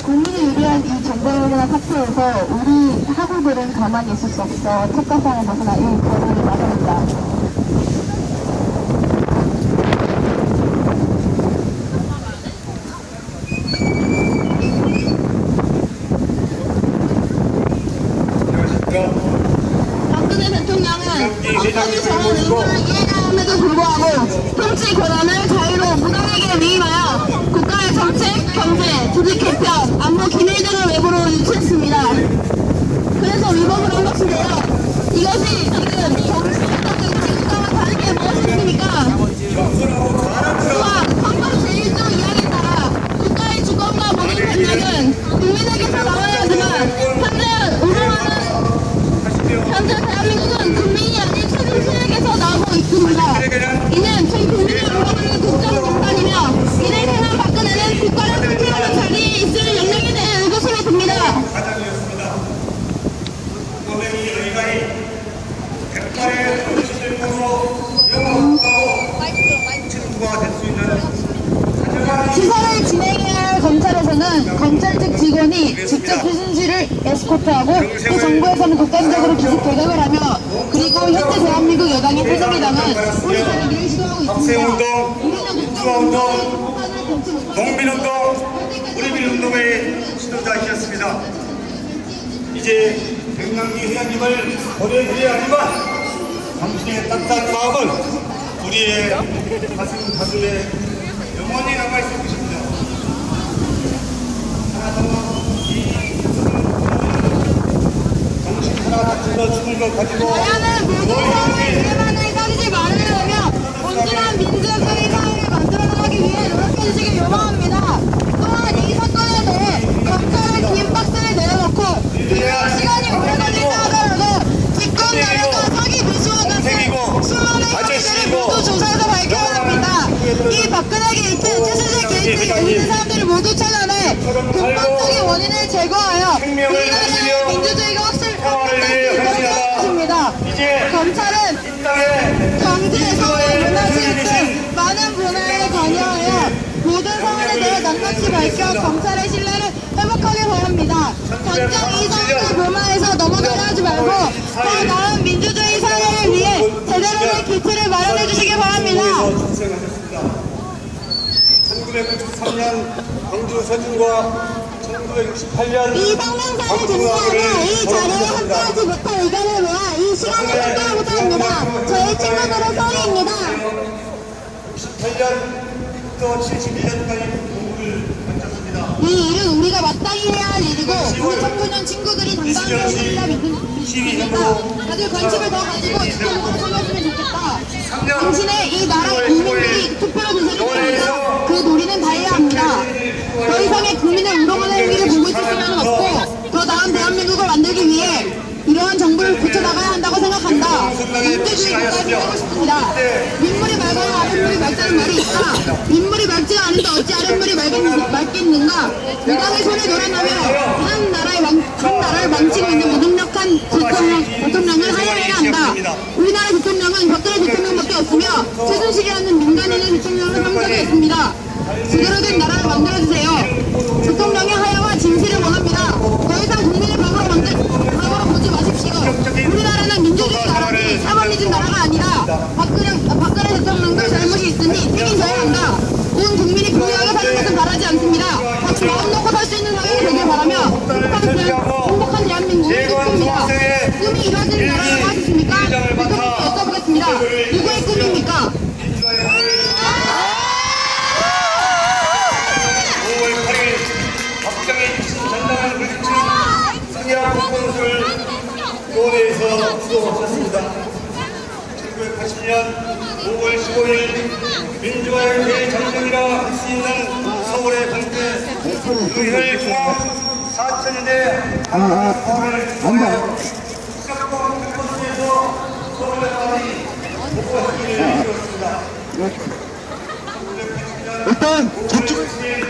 국민이 유리한 이 정보문화 사태에서 우리 학우들은 가만히 있을 수 없어 착각상을 벗어나 이 거리를 나섭니다. 박근혜 대통령은 법률이 정한 의무를 이행함에도 불구하고 통치 권한을 자유로 무당에게 위임하여 국가의 정책, 경제, 조직 개편, 안보 기밀 등을 외부로 유치했습니다. 그래서 위법을 한 것인데요. 이것이 지금 지금과는 다른 게 무엇이 있습니까? 또한 헌법 제1조 2항에 따라 국가의 주권과 모든 권력은 국민에게서 나와야 하지만 현재 대한민국은 국민이 아닌 최순실에게서 나오고 있습니다. 이는 전 국민을 우려하는 국정농단이며 이를 행한 박근혜는 국가를 통치하는 자리에 있을 역량에 대해 의구심이 듭니다. 과정이었습니다. 고백이 의가이 백발의 정치를 통으로 영원하고 친구가 될 수 있는 수사를 진행해야 할 검찰에서는 검찰 측 직원이 직접 최순실을 에스코트하고 또 정부에서는 독단적으로 기습 개혁을 하며 그리고 현재 대한민국 여당인 새누리당은 우리 자리를 시도하고 있습니다. 학생운동, 민주화운동, 농민운동, 우리민운동의 지도자이셨습니다. 이제 백남기 회장님을 보내드려야 하지만 당신의 따뜻한 마음은 우리의 가슴에 영원히 남아있을 것입니다. 정신 하나 다쳐서 죽은 것 가지고 자연은 모든 사회의 일만을 따지지 말으려며 온전한 민주주의 사회를 만들어나가기 위해 노력해주시길 요구합니다. 또한 이 사건에 대해 검찰은 긴 박스를 내려놓고 비록 시간이 오래 걸린다 하더라도 직권 남용과 사기 미수와 같은 수많은 혐의들을 모두 조사해서 밝혀야 합니다. 이 박근혜 게이트, 최순실 게이트 열리는 사람들을 모두 찾아내 근본적인 원인을 제거하여 우리나라의 민주주의가 확실히 이루어질 것입니다. 검찰은 경제, 사회, 문화실 등 많은 분야에 관여하여 모든 사안에 대해 낱낱이 밝혀 검찰의 신뢰를 회복하길 바랍니다. 당장 이 사안을 무마해서 넘어가려 하지 말고 더 나은 민주주의 사회를 위해 제대로 된 기틀을 마련해 주시기 바랍니다. 1993년 광주 서진과 1968년 이 성명서를 준비하며 이 자리에 함께하지 못한 의견을 모아 이 시간을 함께하고자 합니다. 저희 친구들의 소리입니다. 68년부터 71년까지 공부를 마쳤습니다. 이 일은 우리가 마땅히 해야 할 일이고 우리 청소년 친구들이 당당하게 해주리라 믿습니다. 다들 관심을 더 가지고 지켜보고 참여했으면 좋겠다. 당신의 이 나라의 국민들이 투표로 되새기는 그 놀이는 다 해야 합니다. 더 이상의 국민의 우롱하는 행위를 보고 있을 수는 없고 더 나은 대한민국을 만들기 위해 이러한 정부를 고쳐나가야 한다고 생각한다. 민주주의 국가를 살고 싶습니다. 민물이 맑아야 아랫물이 맑다는 말이 있다. 민물이 맑지가 않은데 어찌 아랫물이 맑겠는가. 무당의 손에 놀아나며 한 나라를 망치고 있는 무능력한 대통령을 하야해야 한다. 우리나라 대통령은 박근혜 대통령밖에 없으며 최순실이라는 민간인의 대통령을 한 적이 없습니다. 제대로 된 나라를 만들어주세요. 대통령의 하야와 진실을 원합니다. 더 이상 국민의 밥으로 보지 마십시오. 우리나라는 민주주의 나라지 사법리즘 나라가 아니라 박근혜 대통령도 잘못이 있으니 책임져야 한다. 온 국민이 부유하게 사는 것은 바라지 않습니다. 같이 마음 놓고 살 수 있는 사회가 되길 바라며 행복한 대한민국을 꿈꿉니다. 꿈이 이루어지는 나라라고 하셨습니까? 대통령께 여쭤보겠습니다. 누구의 꿈입니까? 5월 8일 박정희 육신 전당을 물리친 상야 국권수를 교내에서 수도하셨습니다. 1980년 5월 15일 민주화의 대전쟁이라 할 수 있는 서울의 공태 의회 중앙 4천인의 강화를 통하여 시작과 백번에서 서울의 밤이 복구하기를 이루었습니다. 일단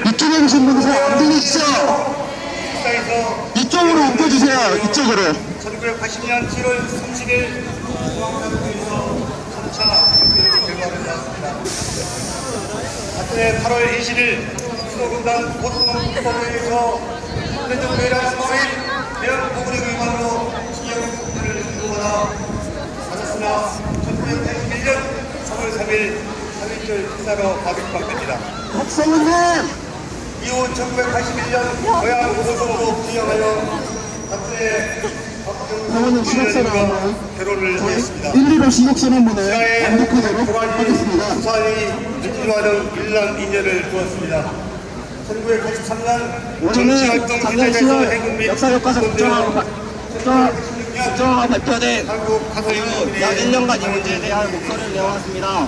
이쪽에 계신 분들 안 들리시죠? 이쪽으로 옮겨주세요. 이쪽으로. 1980년 7월 30일 중앙당국에서 3차 투표 결과가 나왔습니다. 같은 해 8월 20일 수도분단 보통법원에서 대전 대략 15일 대형 보건의 위반으로 징역을 선고받아 받았으나 1981년 3월 3일 3.1절 식사로 가백방됩니다. 박성훈님! 이후 1981년 고향 고성으로 부양하여 박근혜 성훈님 시각선언 박정희 결혼을 하였습니다. 1.15 시각선언문을 시사의 완독하도록 하겠습니다. 부산이 민주화 등 일남 2년을 두었습니다. 1983년 오늘은 정치활동 작년시월 기자에서 해군 및 역사교과서 국정화가 발표된 한국 이후 약 1년간 이 문제에 대한 목소리를 내어왔습니다.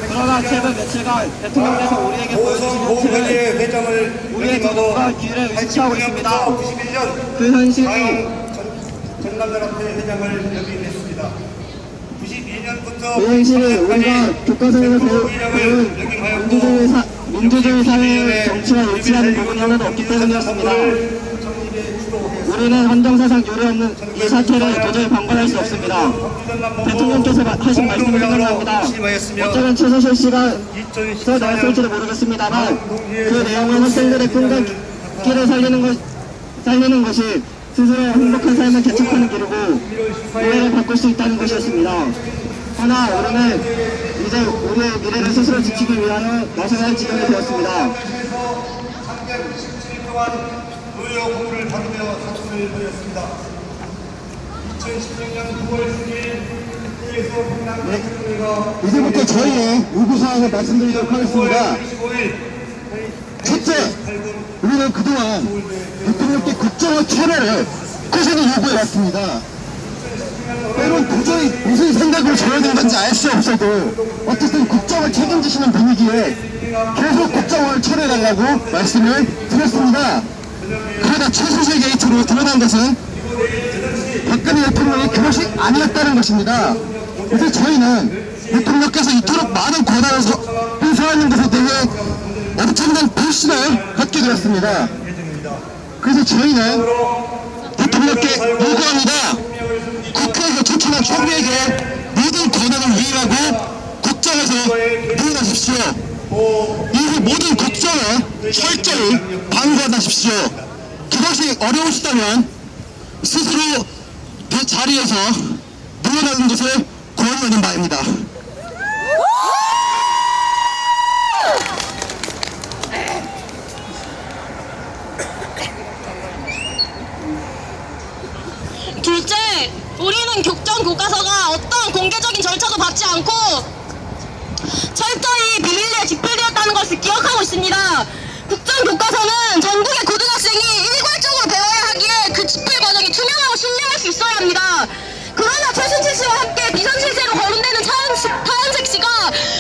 그러나 최근 며칠간 대통령께서 우리에게 보여주신 보훈회의 현실은 회장을 우리의 지도과 기회를 의식하고 있습니다. 91년 그 현실이 전남연합회 회장을 역임했습니다. 92년부터 그 현실이 우리가 교과서에서 배운 민주주의 사회의 정치와 일치하는 부분이 하나도 없기 때문이었습니다. 우리는 헌정사상 유례없는 이 사태를 도저히 방관할 수 없습니다. 대통령께서 하신 말씀을 생각합니다. 어쩌면 최순실 씨가 더 나왔을지도 모르겠습니다만 그 내용은 학생들의 꿈과 길을 살리는 것이 스스로 행복한 삶을 개척하는 길이고 미래를 바꿀 수 있다는 것이었습니다. 하나 우리는 이제 우리의 미래를 스스로 지키기 위하여 나서야 할 지경이 되었습니다. 397일 동안 노예의 공부를 받으며 사투를 벌였습니다. 2016년 9월 10일 국회에서 평양 대통령과 이제부터 저희의 요구사항을 말씀드리도록 하겠습니다. 25일 첫째, 우리는 그동안 대통령께 국정원 철회를 꾸준히 요구해왔습니다. 때론 도저히 무슨 생각으로 저러는 건지 알 수 없어도 어쨌든 국정을 책임지시는 분위기에 계속 국정원을 철회해달라고 말씀을 드렸습니다. 그러다 최순실 게이트로 드러난 것은 박근혜 대통령이 그것이 아니었다는 것입니다. 그래서 저희는 대통령께서 이토록 많은 권한을 행사하는 것에 대해 엄청난 불신을 갖게 되었습니다. 그래서 저희는 대통령께 요구합니다. 국회에서 추천한 총리에게 모든 권한을 위임하고 국정에서 물러나십시오. 이후 모든 국정을 철저히 방관하십시오. 그것이 어려우시다면 스스로 그 자리에서 물러나는 것을 권유하는 바입니다. 둘째, 우리는 국정 교과서가 어떤 공개적인 절차도 받지 않고 철저히 비밀리에 집필되었다는 것을 기억하고 있습니다. 국정 교과서는 전국의 고등학생이 일괄적으로 배워야 하기에 그 집필 과정이 투명하고 신뢰할 수 있어야 합니다. 그러나 최순실 씨와 함께 비선실세로 거론되는 타현식 씨가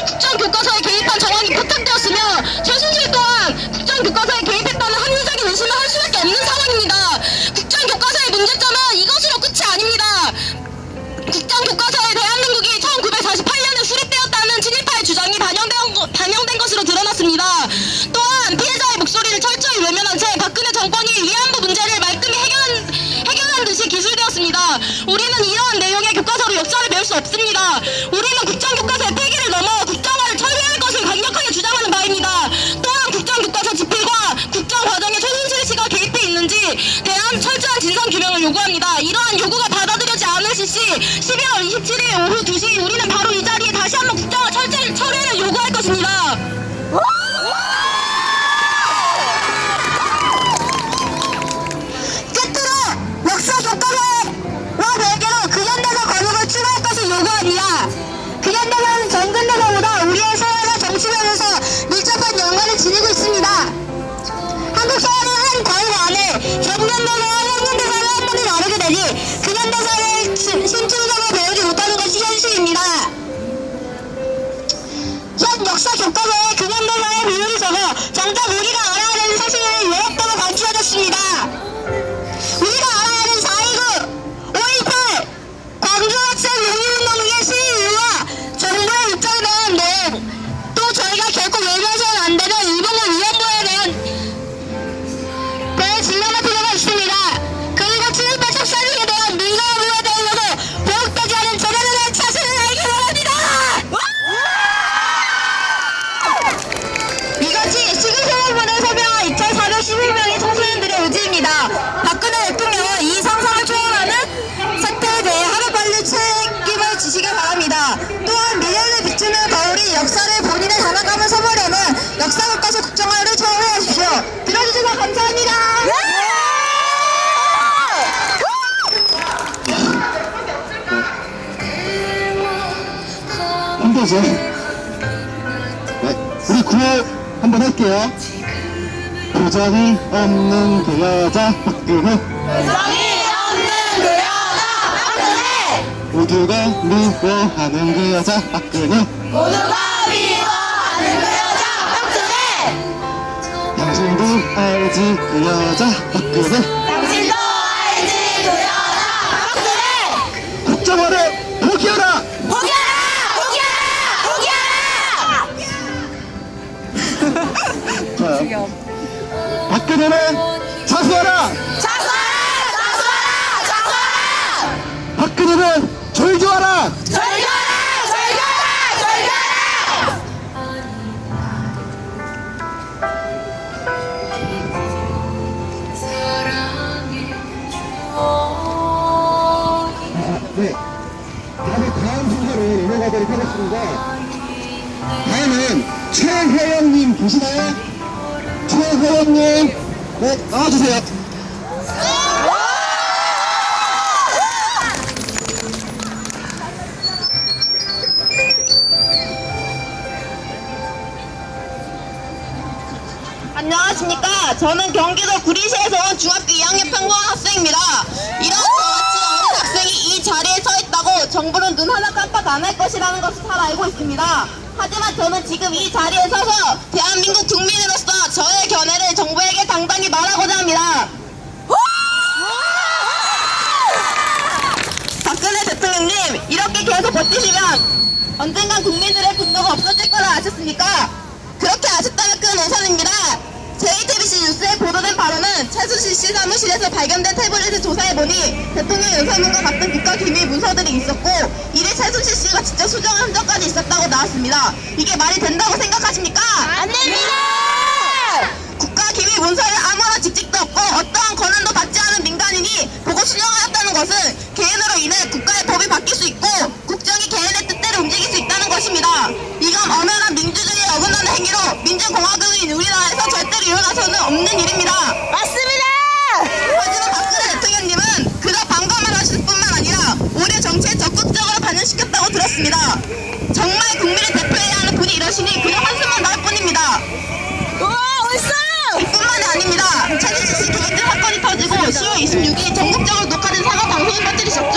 국정 교과서에 개입한 정황이 포착되었으며 최순실 또한 국정 교과서에 개입했다는 합리적인 의심을 할 수밖에 없는 상황입니다. 국정 교과서의 문제점은 이것으로 끝이 아닙니다. 국정 교과서에 대한민국이 1948년에 수립되었다는 친일파의 주장이 반영된 것으로 드러났습니다. 또한 피해자의 목소리를 철저히 외면한 채 박근혜 정권이 위안부 문제를 말끔히 해결한 듯이 기술되었습니다. 우리는 이러한 내용의 교과서로 역사를 배울 수 없습니다. 우리는 국정 교과서의 폐기를 넘어 국정화를 철회할 것을 강력하게 주장하는 바입니다. 또한 국정 교과서 집필과 국정 과정에 최순실 씨가 개입해 있는지 대한 철저한 진상 규명을 요구합니다. 이러한 요구가 받아들여지지 않으실 시 12월 27일 오후 2시 우리는 바로 이 자리에 다시 한번 국정화 철회를 요구할 것입니다. 끝으로 역사 교과서와 별개로 근현대사 권익을 추가할 것을 요구합니다. 근현대사는 전근대사보다 우리의 사회와 정치면에서 밀접한 연관을 지니고 있습니다. 한국 사회는 한 과거 안에 전근대사와 현근대사를 한 번에 나누게 되니 근현대사를 심층적으로 배우지 못하는 것이 현실입니다. 뭐지? 네, 우리 구호 한번 할게요. 부정이 없는 그 여자 박근혜. 부정이 없는 그 여자 박근혜. 모두가 미워하는 그 여자 박근혜. 모두가 미워하는 그 여자 박근혜. 당신도 알지 그 여자 박근혜. 당신도 알지 그 여자 박근혜. 국정원을 포기하라. 포기하라! 포기하라! 포기하라! 좋아요. 박근혜는 자수하라. 자수하라! 자수하라! 자수하라! 박근혜는 절교하라. 절교하라! 절교하라! 절교하라! 네. 다음 순서로 넘어가도록 하겠습니다. 다음은 최혜영님 계시나요? 최혜영님, 네, 나와주세요. 안녕하십니까. 저는 경기도 구리시에서 온 중학교 2학년 평범한 학생입니다. 이런 저같이 어린 학생이 이 자리에 서 있다고 정부는 눈 하나 깜빡 안 할 것이라는 것을 잘 알고 있습니다. 하지만 저는 지금 이 자리에 서서 대한민국 국민으로서 저의 견해를 정부에게 당당히 말하고자 합니다. 박근혜 대통령님, 이렇게 계속 버티시면 언젠간 국민들의 분노가 없어질 거라 아셨습니까? 그렇게 아셨다면 큰 오산입니다. JTBC 뉴스에 보도된 바로는 최순실 씨 사무실에서 발견된 태블릿을 조사해보니 대통령 연설문과 같은 국가기밀 문서들이 있었고 이를 최순실 씨가 직접 수정한 흔적까지 있었다고 나왔습니다. 이게 말이 된다고 생각하십니까? 안 됩니다! 국가기밀 문서를 아무런 직직도 없고 어떠한 권한도 받지 않은 민간인이 보고 수정하였다는 것은 개인으로 인해 국가의 법이 바뀔 수 있고 국정이 개인의 뜻대로 움직일 수 있다는 것입니다. 이건 엄연한 민주주의에 어긋나는 행위로 민주공화국인 우리나라에서 절대로 일어나서는 없는 일입니다. 맞습니다! 하지만 박근혜 대통령님은 그저 방관만 하실 뿐만 아니라 오히려 정치에 적극적으로 반영시켰다고 들었습니다. 정말 국민을 대표해야 하는 분이 이러시니 그저 한숨만 나올 뿐입니다. 우와, 옳소! 이뿐만이 아닙니다. 최순실 씨 개인들 사건이 터지고 10월 26일 전국적으로 녹화된 사과 방송을 퍼뜨리셨죠.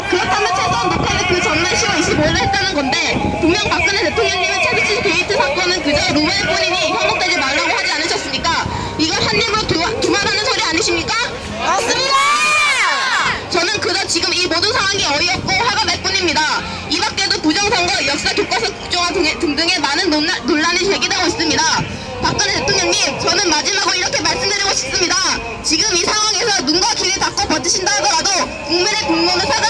그렇다면 최소한 녹화는 그 전날 10월 25일에 했다는 건데 분명 박근혜 대통령님은 최순실 게이트 사건은 그저 루머일 뿐이니 현혹되지 말라고 하지 않으셨습니까? 이건 한 입으로 두말하는 소리 아니십니까? 맞습니다! 저는 그저 지금 이 모든 상황이 어이없고 화가 날 뿐입니다. 이 밖에도 부정선거, 역사 교과서 국정화 등등의 많은 논란이 제기되고 있습니다. 박근혜 대통령님, 저는 마지막으로 이렇게 말씀드리고 싶습니다. 지금 이 상황에서 눈과 귀를 닫고 버티신다 하더라도 국민의 분노는 사라질